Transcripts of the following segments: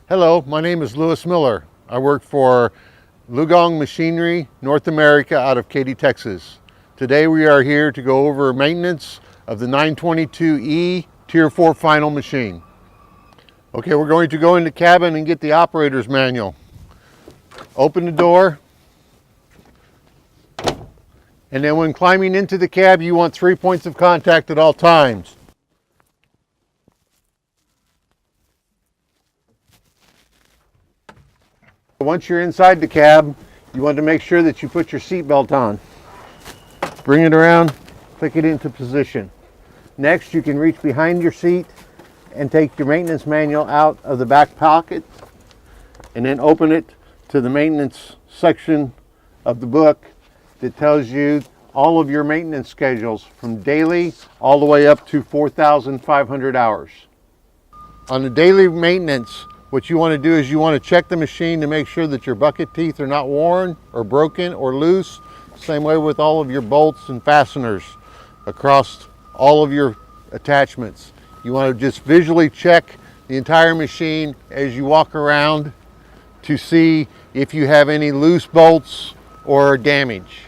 Hello, my name is Lewis Miller. I work for Liugong Machinery, North America, out of Katy, Texas. Today we are here to go over maintenance of the 922E Tier 4 final machine. Okay, we're going to go in the cabin and get the operator's manual. Open the door, and then when climbing into the cab, you want 3 points of contact at all times. Once you're inside the cab, you want to make sure that you put your seatbelt on. Bring it around, click it into position. Next, you can reach behind your seat and take your maintenance manual out of the back pocket and then open it to the maintenance section of the book that tells you all of your maintenance schedules from daily all the way up to 4,500 hours. On the daily maintenance, what you want to do is you want to check the machine to make sure that your bucket teeth are not worn or broken or loose. Same way with all of your bolts and fasteners across all of your attachments. You want to just visually check the entire machine as you walk around to see if you have any loose bolts or damage.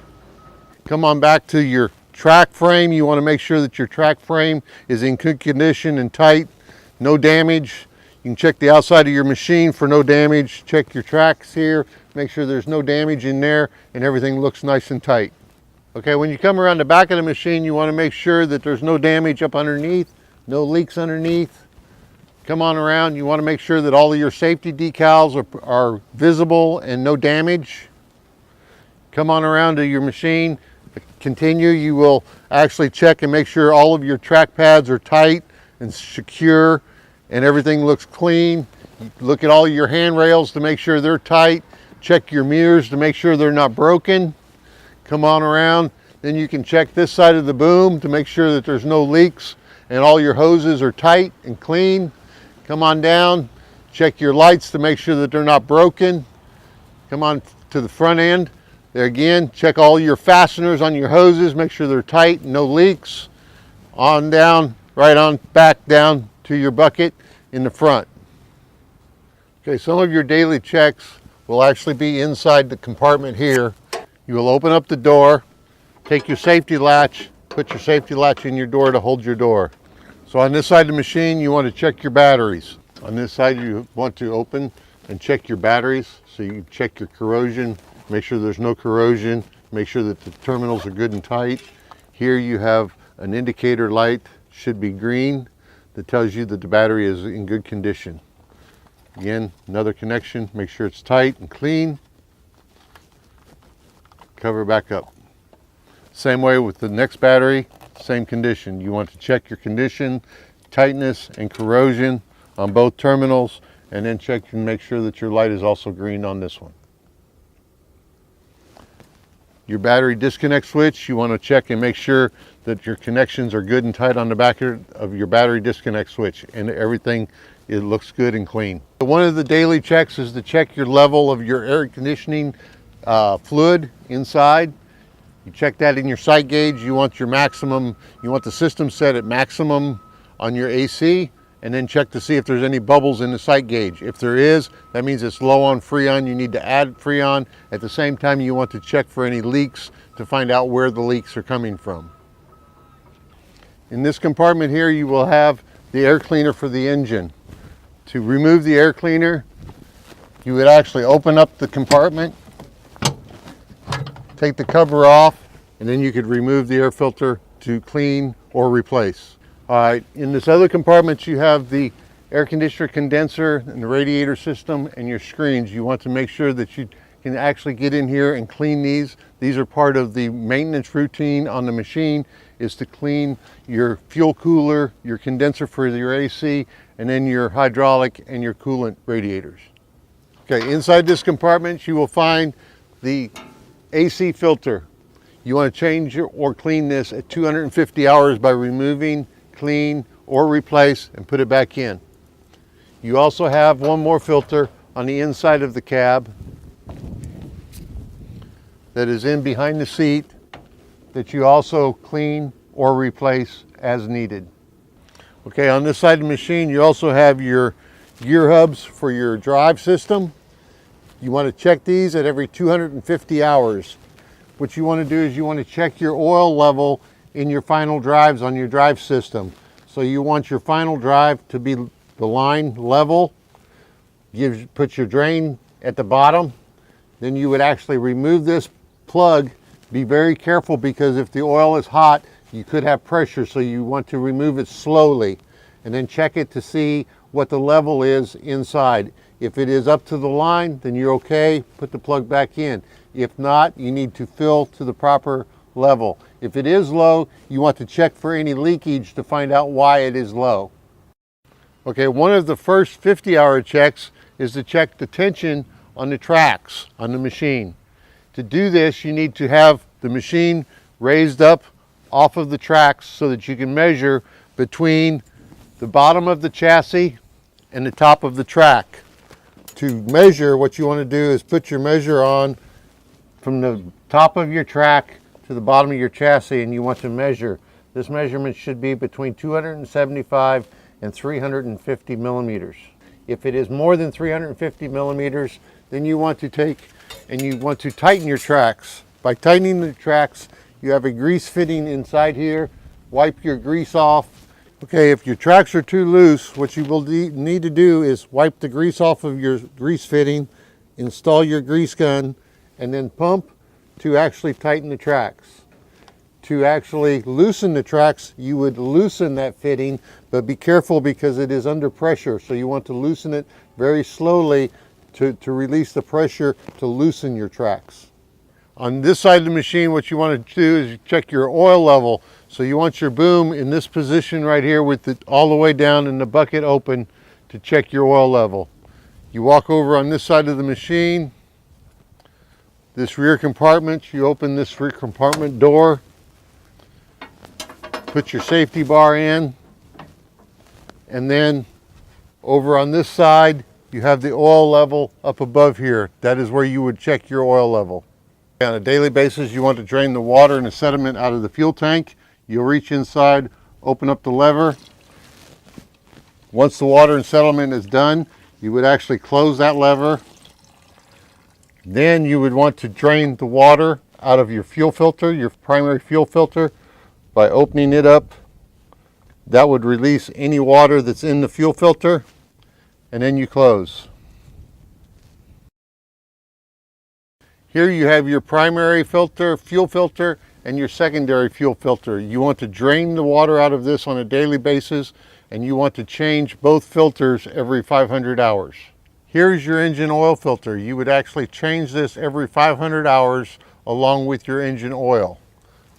Come on back to your track frame. You want to make sure that your track frame is in good condition and tight, no damage. You can check the outside of your machine for no damage. Check your tracks here, make sure there's no damage in there and everything looks nice and tight. Okay, when you come around the back of the machine, you want to make sure that there's no damage up underneath, no leaks underneath. Come on around, you want to make sure that all of your safety decals are visible and no damage. Come on around to your machine, continue. You will actually check and make sure all of your track pads are tight and secure and everything looks clean. Look at all your handrails to make sure they're tight. Check your mirrors to make sure they're not broken. Come on around. Then you can check this side of the boom to make sure that there's no leaks and all your hoses are tight and clean. Come on down. Check your lights to make sure that they're not broken. Come on to the front end. There again, check all your fasteners on your hoses. Make sure they're tight, no leaks. On down, right on back down to your bucket in the front. Okay, some of your daily checks will actually be inside the compartment here. You will open up the door, take your safety latch, put your safety latch in your door to hold your door. So on this side of the machine, you want to check your batteries. On this side, you want to open and check your batteries. So you check your corrosion, make sure there's no corrosion, make sure that the terminals are good and tight. Here you have an indicator light, should be green, that tells you that the battery is in good condition. Again, another connection, make sure it's tight and clean. Cover back up. Same way with the next battery, same condition. You want to check your condition, tightness and corrosion on both terminals, and then check and make sure that your light is also green on this one. Your battery disconnect switch, you want to check and make sure that your connections are good and tight on the back of your battery disconnect switch and everything, it looks good and clean. One of the daily checks is to check your level of your air conditioning fluid inside. You check that in your sight gauge. You want your maximum, you want the system set at maximum on your AC, and then check to see if there's any bubbles in the sight gauge. If there is, that means it's low on Freon. You need to add Freon. At the same time, you want to check for any leaks to find out where the leaks are coming from. In this compartment here, you will have the air cleaner for the engine. To remove the air cleaner, you would actually open up the compartment, take the cover off, and then you could remove the air filter to clean or replace. All right, in this other compartment, you have the air conditioner condenser and the radiator system and your screens. You want to make sure that you can actually get in here and clean these. These are part of the maintenance routine on the machine, is to clean your fuel cooler, your condenser for your AC, and then your hydraulic and your coolant radiators. Okay, inside this compartment, you will find the AC filter. You want to change or clean this at 250 hours by removing, clean, or replace and put it back in. You also have one more filter on the inside of the cab that is in behind the seat that you also clean or replace as needed. Okay, on this side of the machine, you also have your gear hubs for your drive system. You want to check these at every 250 hours. What you want to do is you want to check your oil level in your final drives on your drive system. So you want your final drive to be the line level. Put your drain at the bottom. Then you would actually remove this plug. Be very careful because if the oil is hot, you could have pressure, so you want to remove it slowly. And then check it to see what the level is inside. If it is up to the line, then you're okay, put the plug back in. If not, you need to fill to the proper level. If it is low, you want to check for any leakage to find out why it is low. Okay, one of the first 50-hour checks is to check the tension on the tracks on the machine. To do this, you need to have the machine raised up off of the tracks so that you can measure between the bottom of the chassis and the top of the track. To measure, what you want to do is put your measure on from the top of your track to the bottom of your chassis, and you want to measure. This measurement should be between 275 and 350 millimeters. If it is more than 350 millimeters, then you want to take and you want to tighten your tracks. By tightening the tracks, you have a grease fitting inside here. Wipe your grease off. Okay, if your tracks are too loose, what you will need to do is wipe the grease off of your grease fitting, install your grease gun, and then pump to actually tighten the tracks. To actually loosen the tracks, you would loosen that fitting, but be careful because it is under pressure. So you want to loosen it very slowly to release the pressure to loosen your tracks. On this side of the machine, what you want to do is check your oil level. So you want your boom in this position right here with it all the way down and the bucket open to check your oil level. You walk over on this side of the machine, this rear compartment, you open this rear compartment door, put your safety bar in, and then over on this side, you have the oil level up above here. That is where you would check your oil level. On a daily basis, you want to drain the water and the sediment out of the fuel tank. You'll reach inside, open up the lever. Once the water and sediment is done, you would actually close that lever. Then you would want to drain the water out of your fuel filter, your primary fuel filter, by opening it up. That would release any water that's in the fuel filter, and then you close. Here you have your primary filter, fuel filter, and your secondary fuel filter. You want to drain the water out of this on a daily basis, and you want to change both filters every 500 hours. Here's your engine oil filter. You would actually change this every 500 hours along with your engine oil.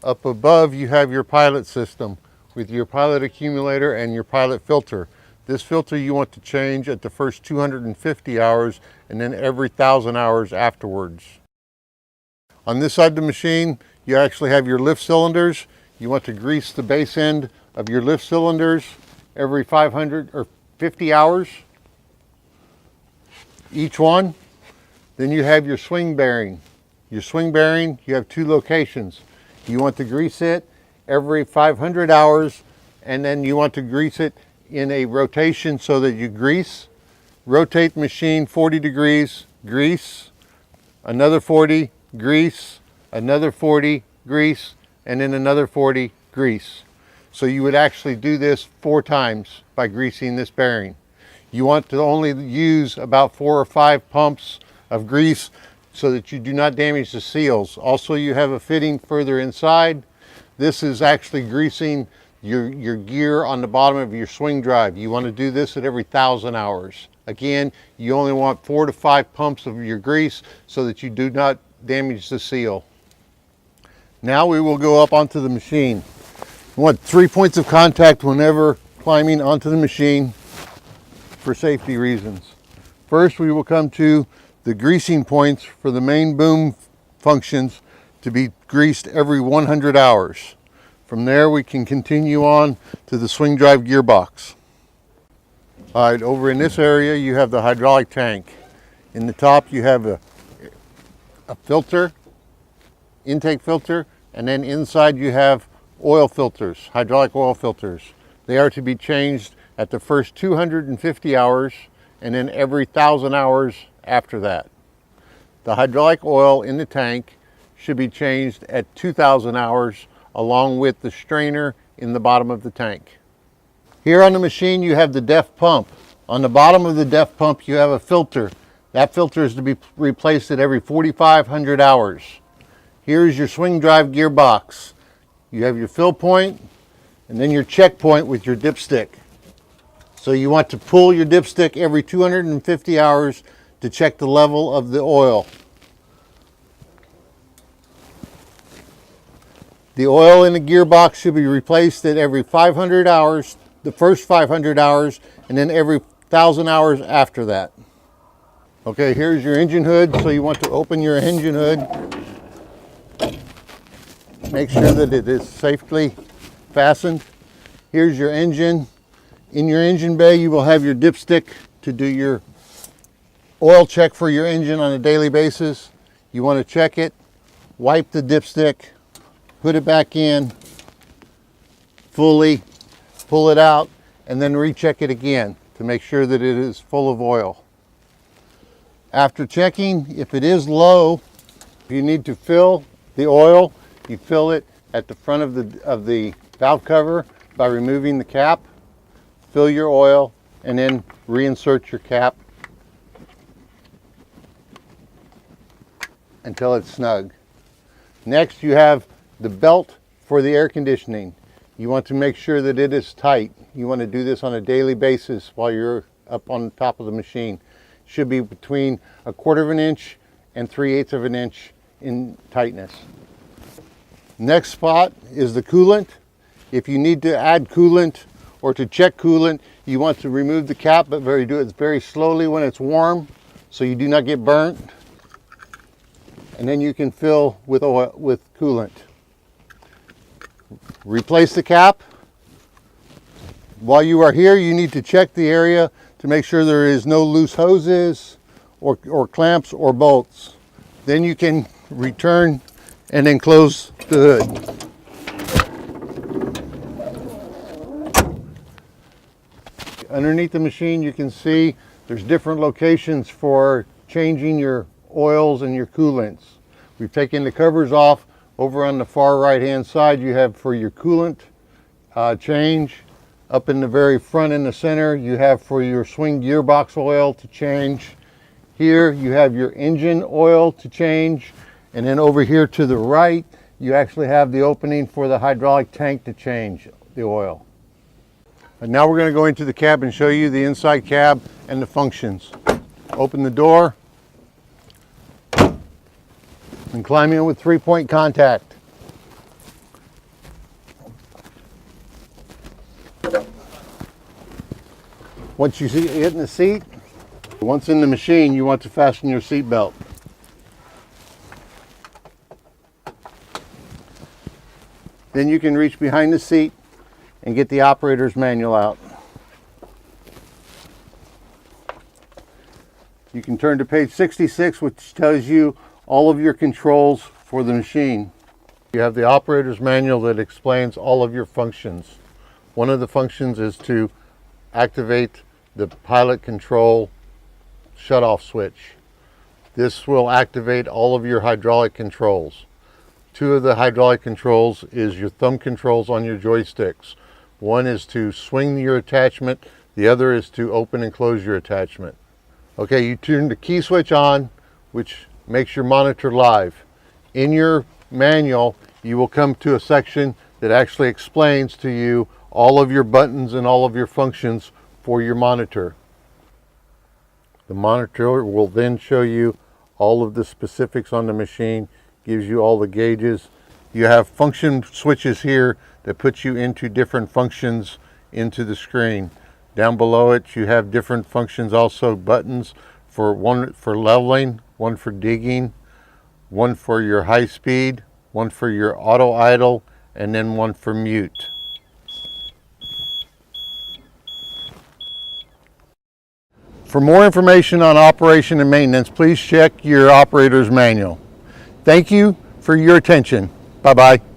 Up above you have your pilot system with your pilot accumulator and your pilot filter. This filter you want to change at the first 250 hours and then every 1,000 hours afterwards. On this side of the machine, you actually have your lift cylinders. You want to grease the base end of your lift cylinders every 500 or 50 hours, each one. Then you have your swing bearing. Your swing bearing, you have two locations. You want to grease it every 500 hours, and then you want to grease it in a rotation so that you grease, rotate the machine 40 degrees, grease, another 40, grease, another 40, grease, and then another 40, grease. So you would actually do this 4 times by greasing this bearing. You want to only use about 4 or 5 pumps of grease so that you do not damage the seals. Also, you have a fitting further inside. This is actually greasing your gear on the bottom of your swing drive. You want to do this at every 1,000 hours. Again, you only want 4 to 5 pumps of your grease so that you do not damage the seal. Now we will go up onto the machine. You want 3 points of contact whenever climbing onto the machine for safety reasons. First, we will come to the greasing points for the main boom functions to be greased every 100 hours. From there, we can continue on to the swing drive gearbox. All right, over in this area, you have the hydraulic tank. In the top, you have a filter, intake filter, and then inside you have oil filters, hydraulic oil filters. They are to be changed at the first 250 hours and then every 1,000 hours after that. The hydraulic oil in the tank should be changed at 2,000 hours along with the strainer in the bottom of the tank. Here on the machine you have the DEF pump. On the bottom of the DEF pump you have a filter. That filter is to be replaced at every 4,500 hours. Here's your swing drive gearbox. You have your fill point and then your check point with your dipstick. So you want to pull your dipstick every 250 hours to check the level of the oil. The oil in the gearbox should be replaced at every 500 hours, the first 500 hours, and then every 1,000 hours after that. Okay, here's your engine hood. So you want to open your engine hood. Make sure that it is safely fastened. Here's your engine. In your engine bay, you will have your dipstick to do your oil check for your engine on a daily basis. You want to check it, wipe the dipstick, put it back in fully, pull it out, and then recheck it again to make sure that it is full of oil. After checking, if it is low, if you need to fill the oil, you fill it at the front of the valve cover by removing the cap. Fill your oil and then reinsert your cap until it's snug. Next, you have the belt for the air conditioning. You want to make sure that it is tight. You want to do this on a daily basis while you're up on top of the machine. It should be between 1/4 of an inch and 3/8 of an inch in tightness. Next spot is the coolant. If you need to add coolant or to check coolant, you want to remove the cap, but do it very slowly when it's warm so you do not get burnt. And then you can fill with oil, with coolant. Replace the cap. While you are here, you need to check the area to make sure there is no loose hoses or clamps or bolts. Then you can return and then close the hood. Underneath the machine you can see there's different locations for changing your oils and your coolants. We've taken the covers off. Over on the far right hand side you have for your coolant change. Up in the very front in the center you have for your swing gearbox oil to change. Here you have your engine oil to change, and then over here to the right you actually have the opening for the hydraulic tank to change the oil. And now we're going to go into the cab and show you the inside cab and the functions. Open the door and climb in with 3-point contact. Once you see it in the seat, once in the machine, you want to fasten your seat belt. Then you can reach behind the seat and get the operator's manual out. You can turn to page 66, which tells you all of your controls for the machine. You have the operator's manual that explains all of your functions. One of the functions is to activate the pilot control shutoff switch. This will activate all of your hydraulic controls. Two of the hydraulic controls is your thumb controls on your joysticks. One is to swing your attachment, the other is to open and close your attachment. Okay, you turn the key switch on, which makes your monitor live. In your manual, you will come to a section that actually explains to you all of your buttons and all of your functions for your monitor. The monitor will then show you all of the specifics on the machine, gives you all the gauges. You have function switches here that puts you into different functions into the screen. Down below it you have different functions, also buttons for one for leveling, one for digging, one for your high speed, one for your auto idle, and then one for mute. For more information on operation and maintenance, please check your operator's manual. Thank you for your attention. Bye-bye.